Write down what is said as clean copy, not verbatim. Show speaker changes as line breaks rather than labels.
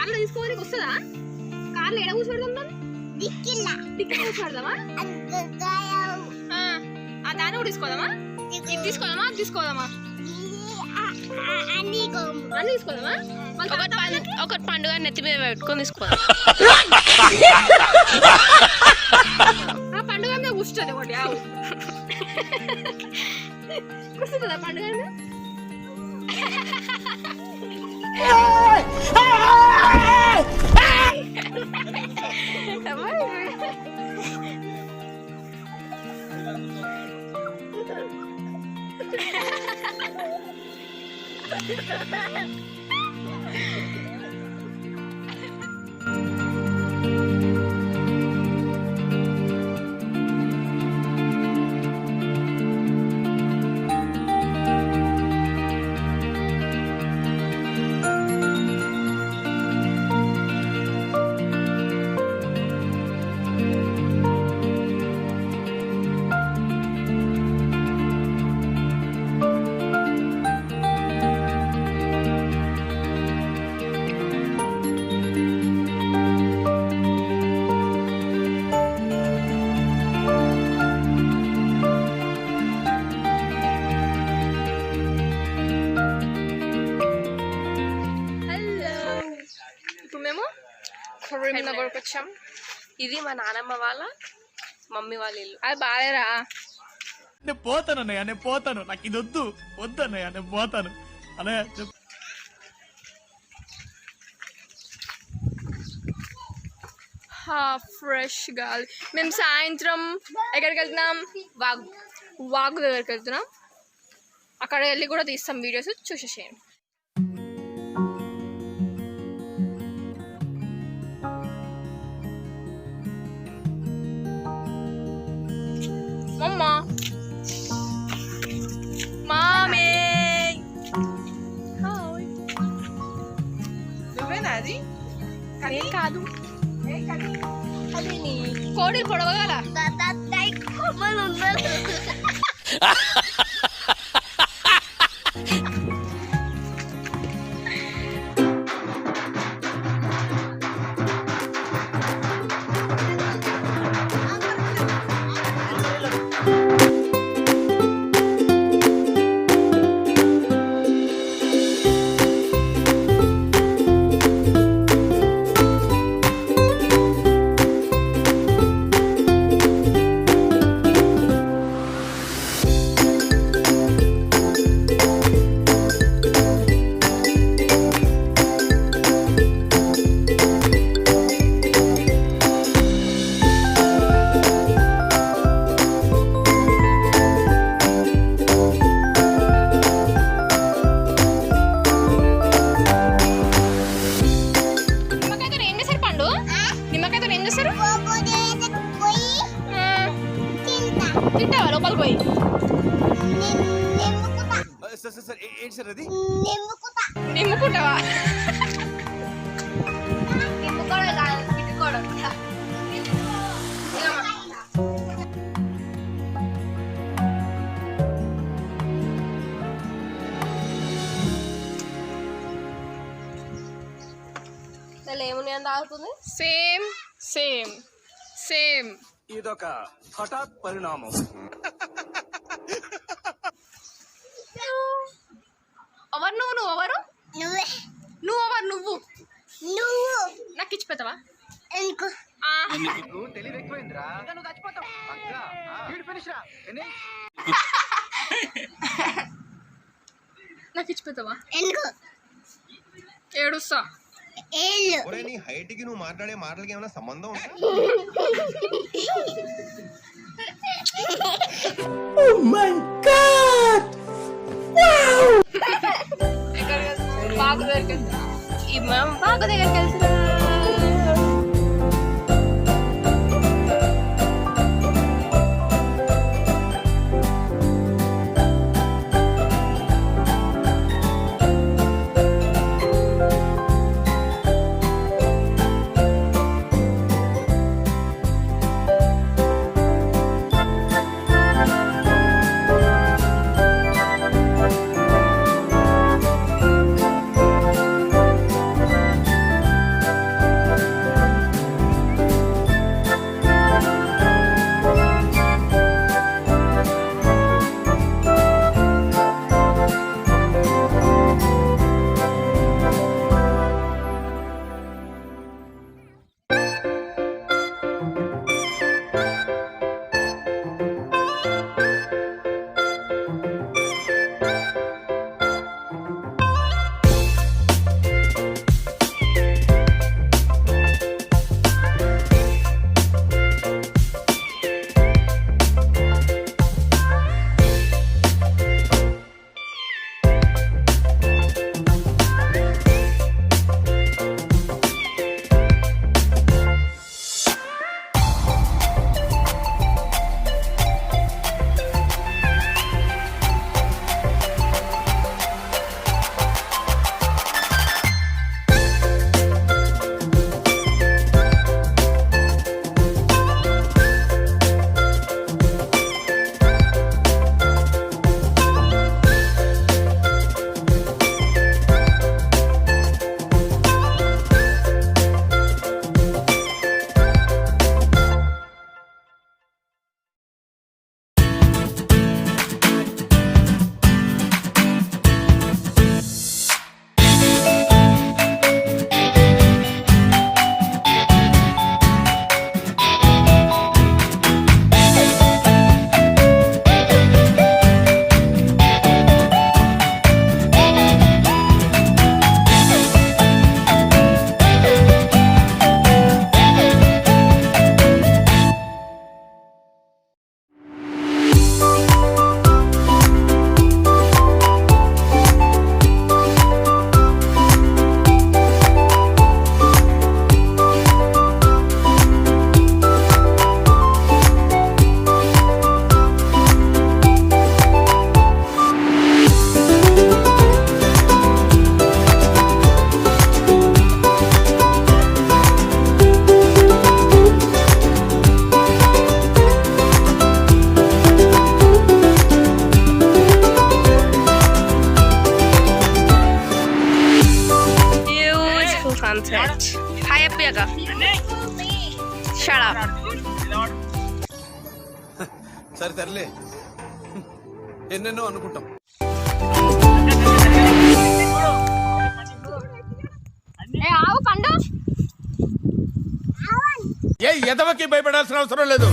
కార్లో తీసుకోవడానికి వస్తుందా? కార్లో ఎడ కూర్చోబెడదాం? డిక్కీలో కూర్చోబెడదామా? దాన్ని కూడా తీసుకోదామా? ఇది తీసుకోదామా? అది తీసుకోదామా? అన్ని తీసుకోదామా? ఒకటి పండుగ నెత్తి మీద పెట్టుకొని తీసుకోదాం. ఆ పండుగ మీద కూర్చోదు ఒకటి కూర్చుంటుందా పండుగ? కరీంనగర్కి వచ్చాం. ఇది మా నానమ్మ వాళ్ళ మమ్మీ వాళ్ళ ఇల్లు. అది బాగాలేరా?
నేను పోతాను అన్నయ్య, నేను పోతాను, నాకు ఇది వద్దు అన్నయ్య, నేను పోతాను అన్నయ్య.
ఫ్రెష్ గాలి. మేము సాయంత్రం ఎక్కడికి వెళ్తున్నాం? వాగు దగ్గరికి వెళ్తున్నాం. అక్కడ వెళ్ళి కూడా తీస్తాం వీడియోస్, చూసేసేయండి. మామీ నువ్వేనా? అది కాదు, అది నీ కోడి పొడవగల. తింటావా? లోపలికి పోయి నిమ్ముకుంటావా? ఏమున్నాయి అని తాగుతుంది? Same same same.
ఇదొక హఠాత్ పరిణామం.
ఎవరు నువ్వు? నువ్వు ఎవరు? నువ్వు ఎవరు? నువ్వు నాకు ఇచ్చి పెడతావా? నాకు ఇచ్చి పెడతావా? ఏడుస్తా.
నీ హైట్ కి నువ్వు మాట్లాడే మాటలకి ఏమైనా సంబంధం ఉందా?
Oh my God! Wow!
బాగు దగ్గరికి వెళ్తున్నా. Shut up.
సరే తరలే ఎన్నెన్నో అనుకుంటాం.
ఆవు పండు
ఏ ఎదవకి భయపడాల్సిన అవసరం లేదు.